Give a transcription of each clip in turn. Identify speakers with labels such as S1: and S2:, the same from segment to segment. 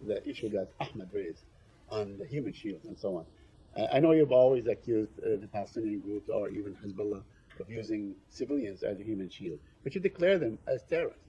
S1: the issue that Ahmed raised on the human shield and so on. I know you've always accused the Palestinian groups or even Hezbollah of using civilians as a human shield, but you declare them as terrorists.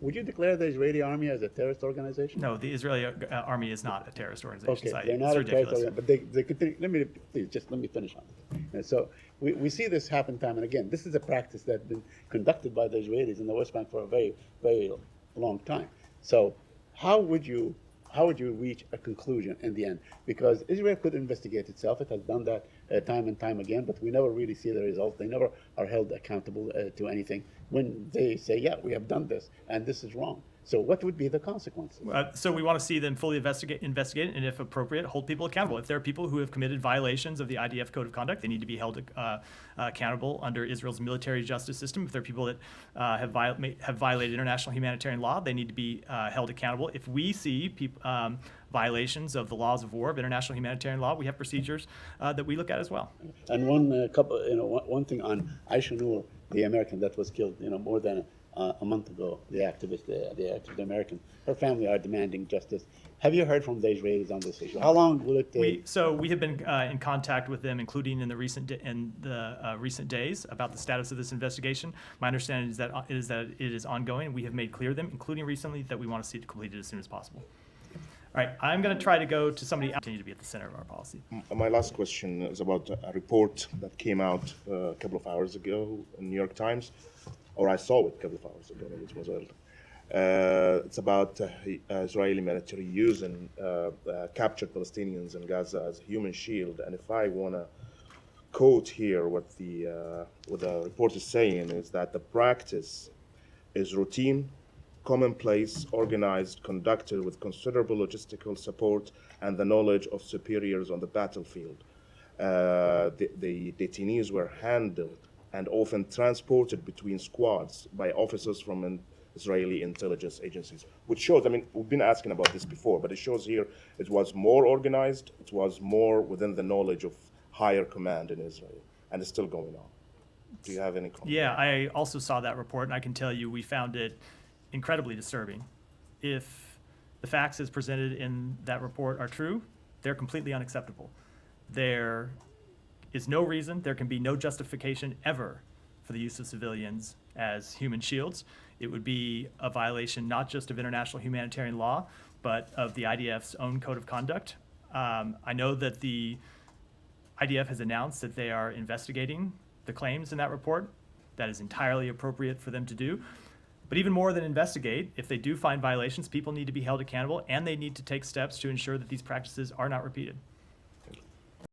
S1: Would you declare the Israeli army as a terrorist organization?
S2: No, the Israeli army is not a terrorist organization.
S1: Okay, they're not a terrorist organization, but they continue. Let me finish on this. And so we see this happen time and again. This is a practice that's been conducted by the Israelis in the West Bank for a very, very long time. So how would you reach a conclusion in the end? Because Israel could investigate itself. It has done that time and time again, but we never really see the results. They never are held accountable to anything when they say, yeah, we have done this and this is wrong. So what would be the consequences?
S2: So we want to see them fully investigate, and if appropriate, hold people accountable. If there are people who have committed violations of the IDF Code of Conduct, they need to be held accountable under Israel's military justice system. If there are people that have violated international humanitarian law, they need to be held accountable. If we see violations of the laws of war, of international humanitarian law, we have procedures that we look at as well.
S1: And one thing on Aisha Noor, the American that was killed, more than a month ago, the activist American, her family are demanding justice. Have you heard from the Israelis on this issue? How long will it take?
S2: We have been in contact with them, including in the recent days, about the status of this investigation. My understanding is that it is ongoing. We have made clear to them, including recently, that we want to see it completed as soon as possible. All right, I'm going to try to go to somebody else. Continue to be at the center of our policy.
S3: My last question is about a report that came out a couple of hours ago in New York Times, or I saw it a couple of hours ago. It was early. It's about Israeli military using captured Palestinians in Gaza as a human shield. And if I want to quote here what the report is saying, is that the practice is routine, commonplace, organized, conducted with considerable logistical support and the knowledge of superiors on the battlefield. The detainees were handled and often transported between squads by officers from Israeli intelligence agencies, which shows, we've been asking about this before, but it shows here it was more organized, it was more within the knowledge of higher command in Israel, and it's still going on. Do you have any comments?
S2: Yeah, I also saw that report, and I can tell you we found it incredibly disturbing. If the facts as presented in that report are true, they're completely unacceptable. There is no reason, there can be no justification ever for the use of civilians as human shields. It would be a violation not just of international humanitarian law, but of the IDF's own code of conduct. I know that the IDF has announced that they are investigating the claims in that report. That is entirely appropriate for them to do. But even more than investigate, if they do find violations, people need to be held accountable, and they need to take steps to ensure that these practices are not repeated.